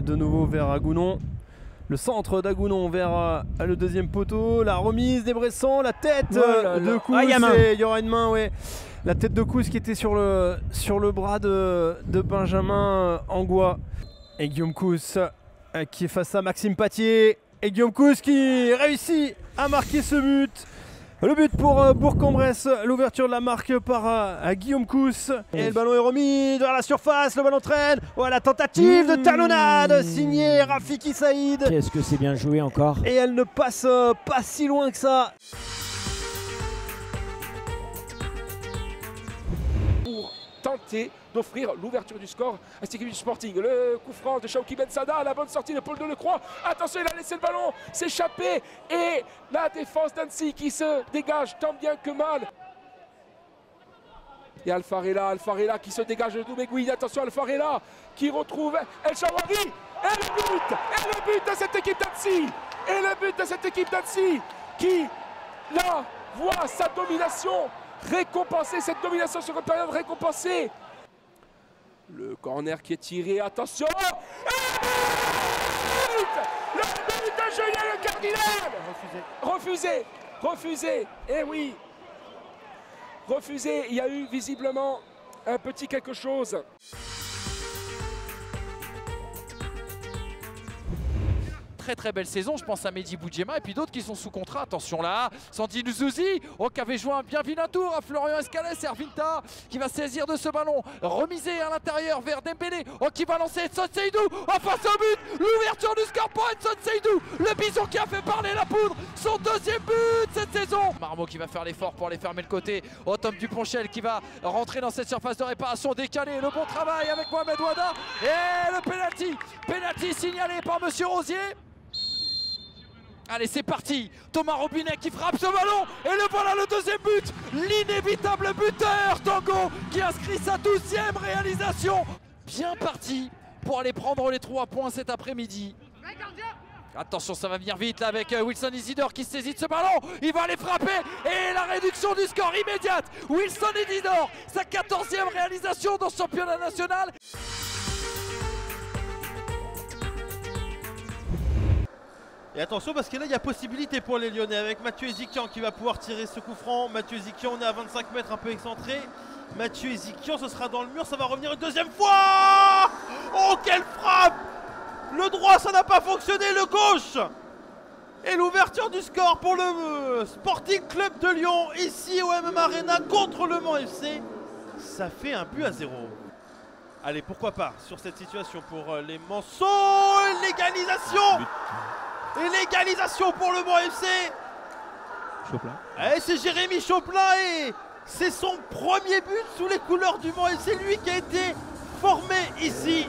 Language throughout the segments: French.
de nouveau vers Agounon. Le centre d'Agounon vers le deuxième poteau. La remise des Bressans. La tête de Kous. Il y aura une main, ouais. La tête de Kous qui était sur le bras de Benjamin Angois. Et Guillaume Kous qui est face à Maxime Patier. Et Guillaume Kous qui réussit à marquer ce but. Le but pour Bourg-en-Bresse, l'ouverture de la marque par Guillaume Kous. Et le ballon est remis vers la surface, le ballon traîne. Voilà, tentative de talonnade signée Rafiki Saïd. Qu'est-ce que c'est bien joué encore. Et elle ne passe pas si loin que ça. Pour tenter d'offrir l'ouverture du score à cette équipe du Sporting. Le coup franc de Chauki Bensada, la bonne sortie de Paul Delecroix. Attention, il a laissé le ballon s'échapper. Et la défense d'Annecy qui se dégage tant bien que mal. Et Alfarella qui se dégage de Doumbéguine. Attention, Alfarella qui retrouve El Chawari. Et le but de cette équipe d'Annecy. Et le but de cette équipe d'Annecy qui, là, voit sa domination récompensée. Cette domination sur une période récompensée. Le corner qui est tiré, attention. Le but de Julien Le Cardinal. Refusé. Eh oui. Refusé. Il y a eu visiblement un petit quelque chose. Très belle saison, je pense à Mehdi Boudjema et puis d'autres qui sont sous contrat. Attention là, Santi Nzouzi, qui avait joué un bien vilain tour à Florian Escalès. Servinta qui va saisir de ce ballon, remisé à l'intérieur vers Dembélé, qui va lancer Edson Seydou face au but. L'ouverture du score pour Edson Seydou, le bison qui a fait parler la poudre, son deuxième but cette saison. Marmot qui va faire l'effort pour aller fermer le côté. Tom Duponchel qui va rentrer dans cette surface de réparation décalée. Le bon travail avec Mohamed Ouada et le penalty signalé par Monsieur Rosier. Allez, c'est parti. Thomas Robinet qui frappe ce ballon. Et le voilà le deuxième but. L'inévitable buteur Tango qui inscrit sa 12e réalisation. Bien parti pour aller prendre les 3 points cet après-midi. Attention, ça va venir vite là avec Wilson Isidore qui saisit de ce ballon. Il va aller frapper et la réduction du score immédiate. Wilson Isidore, sa 14e réalisation dans ce championnat national. Et attention parce que là il y a possibilité pour les Lyonnais avec Mathieu Ezikian qui va pouvoir tirer ce coup franc. Mathieu Ezikian, on est à 25 mètres un peu excentré. Mathieu Ezikian, ce sera dans le mur, ça va revenir une deuxième fois. Oh quelle frappe. Le droit ça n'a pas fonctionné, le gauche. Et l'ouverture du score pour le Sporting Club de Lyon ici au MM Arena contre le Mans FC. Ça fait un but à 0. Allez, pourquoi pas sur cette situation pour les Manceaux. L'égalisation. Et l'égalisation pour le Mans FC. Choplin. Et c'est Jérémy Choplin et c'est son premier but sous les couleurs du Mans FC. Lui qui a été formé ici.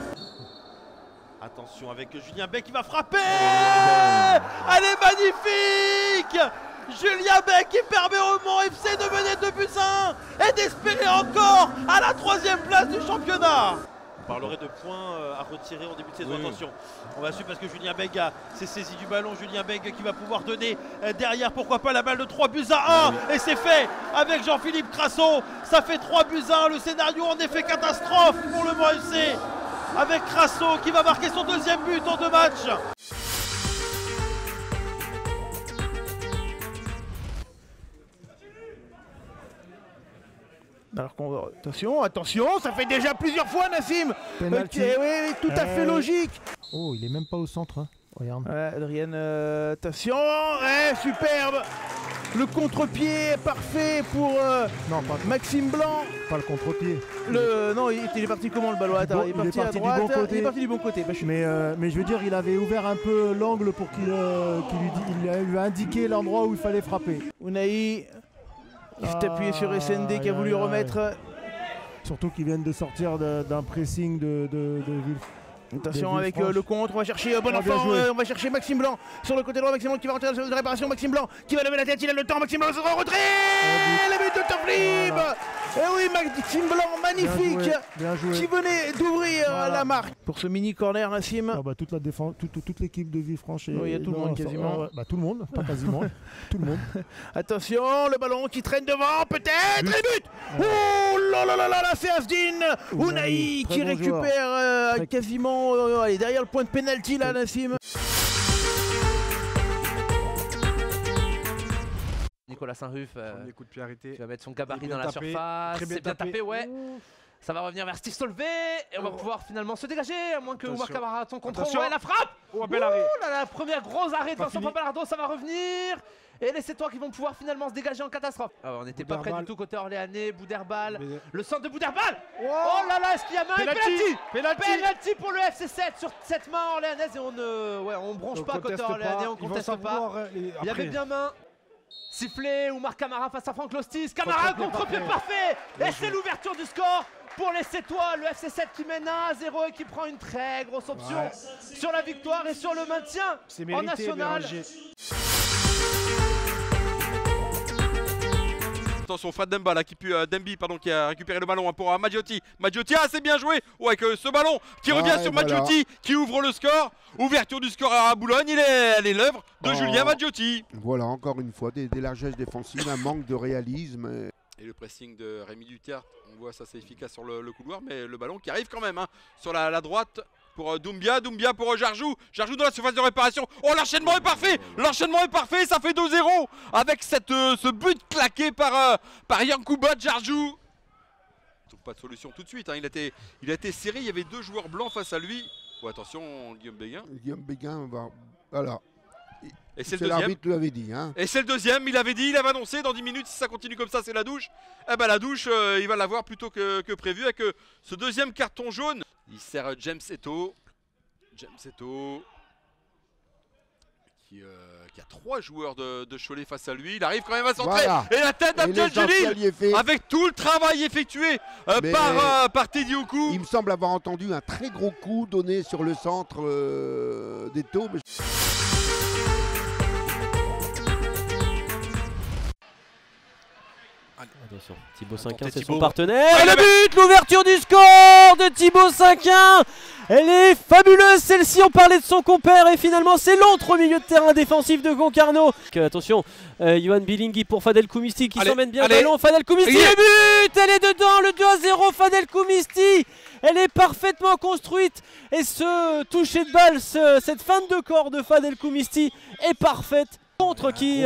Attention avec Julien Bey qui va frapper. Elle est magnifique. Julien Bey qui permet au Mans FC de mener 2-1 et d'espérer encore à la 3e place du championnat. On parlerait de points à retirer en début de saison. Oui. Attention, on va suivre parce que Julien Beg s'est saisi du ballon. Julien Beg qui va pouvoir donner derrière, pourquoi pas, la balle de 3-1. Et c'est fait avec Jean-Philippe Crasso. Ça fait 3-1. Le scénario en effet catastrophe pour le Mans FC. Avec Crasso qui va marquer son 2e but en 2 matchs. Alors attention, ça fait déjà plusieurs fois Nassim. Penalty. Oui, tout à fait logique. Oh, il est même pas au centre, hein. Regarde. Adrien, attention, superbe. Le contre-pied parfait pour non, pas Maxime Blanc. Pas le contre-pied. Non, il est parti comment le ballon? Attends, il est parti à droite, du bon côté. Il est parti du bon côté. Mais je veux dire, il avait ouvert un peu l'angle pour qu'il lui a indiqué l'endroit où il fallait frapper. Unai. Il s'est appuyé sur SND qui a voulu remettre. Surtout qu'ils viennent de sortir d'un pressing de Villefranche. Attention avec le contre, on va chercher bon enfant, on va chercher Maxime Blanc sur le côté droit, Maxime Blanc qui va rentrer dans la zone de réparation, Maxime Blanc qui va lever la tête, il a le temps, Maxime Blanc se retrait. Le but de Torflib. Et oui, Maxime Blanc, magnifique, bien joué. qui venait d'ouvrir la marque. Pour ce mini corner, Nassim. Ah bah, toute la défense, toute l'équipe de Villefranche. Il y a tout le monde quasiment. Bah, tout le monde, pas quasiment. Tout le monde. Attention, le ballon qui traîne devant, peut-être, et but. Oh là là là là, c'est Afdine Ounahi qui récupère quasiment allez, derrière le point de pénalty là, Nassim. Nicolas Saint-Ruf coup de pied arrêté. qui va mettre son gabarit dans la surface. C'est bien tapé, ouais. Ça va revenir vers Steve Solvay et on va pouvoir finalement se dégager, à moins que Oumar Camara son contrôle. Ouais, la frappe. Oh, bel arrêt. La première grosse arrêt de Vincent Papalardo, ça va revenir. Et les Sétois qui vont pouvoir finalement se dégager en catastrophe. Alors, on n'était pas près du tout côté orléanais, Bouderbal. Le centre de Bouderbal. Oh là là, est-ce qu'il y a main? Penalty pour le FC7 sur cette main orléanaise et on ne bronche pas côté orléanais, on conteste pas. Il y avait bien main. Sifflé, Oumar Camara face à Franck Lostis. Camara, contre-pied parfait. Et c'est l'ouverture du score pour les Sétois. Le FC7 qui mène 1-0 et qui prend une très grosse option sur la victoire et sur le maintien en national. Attention, Fred Demba là, Demby qui a récupéré le ballon pour Maggiotti. Maggiotti, c'est bien joué. Ouais, que ce ballon qui revient sur Maggiotti, qui ouvre le score. Ouverture du score à Boulogne, elle est l'œuvre de Julien Maggiotti. Voilà, encore une fois, des largesses défensives, un manque de réalisme. Et le pressing de Rémi Duterte, on voit ça c'est efficace sur le couloir, mais le ballon qui arrive quand même sur la droite. Pour Doumbia pour Jarjou dans la surface de réparation. Oh, l'enchaînement est parfait. L'enchaînement est parfait, ça fait 2-0 avec ce but claqué par Yankouba Jarjou. Il trouve pas de solution tout de suite, hein. Il a été serré, il y avait deux joueurs blancs face à lui. Oh, attention, Guillaume Béguin, voilà. Et c'est le deuxième. L'arbitre l'avait dit, hein. Et c'est le deuxième, il avait annoncé dans 10 minutes, si ça continue comme ça, c'est la douche. Eh ben la douche, il va l'avoir plutôt que prévu avec ce deuxième carton jaune. Il sert James Eto'o. Qui a 3 joueurs de Cholet face à lui. Il arrive quand même à centrer. Voilà. Et la tête d'Abdel Jalil avec tout le travail effectué par Teddy Okou. Il me semble avoir entendu un très gros coup donné sur le centre d'Eto'o. Attention, Thibaut Cinquin, c'est son partenaire. Et le but, l'ouverture du score de Thibaut Cinquin. Elle est fabuleuse celle-ci, on parlait de son compère et finalement c'est l'autre au milieu de terrain défensif de Concarneau. Attention, Yohan Bilingui pour Fadel Koumisti qui s'emmène bien le ballon. Fadel Koumisti, le but, elle est dedans, le 2-0, Fadel Koumisti. Elle est parfaitement construite et ce toucher de balle, cette feinte de corps de Fadel Koumisti est parfaite. Contre qui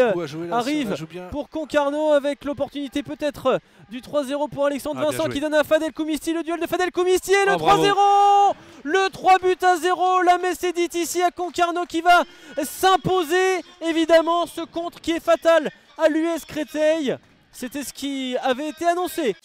arrive pour Concarneau avec l'opportunité peut-être du 3-0 pour Alexandre Vincent qui donne à Fadel Koumisti, le duel de Fadel Koumisti et le 3-0, le 3-0, la Messédite ici à Concarneau qui va s'imposer. Évidemment ce contre qui est fatal à l'US Créteil, c'était ce qui avait été annoncé.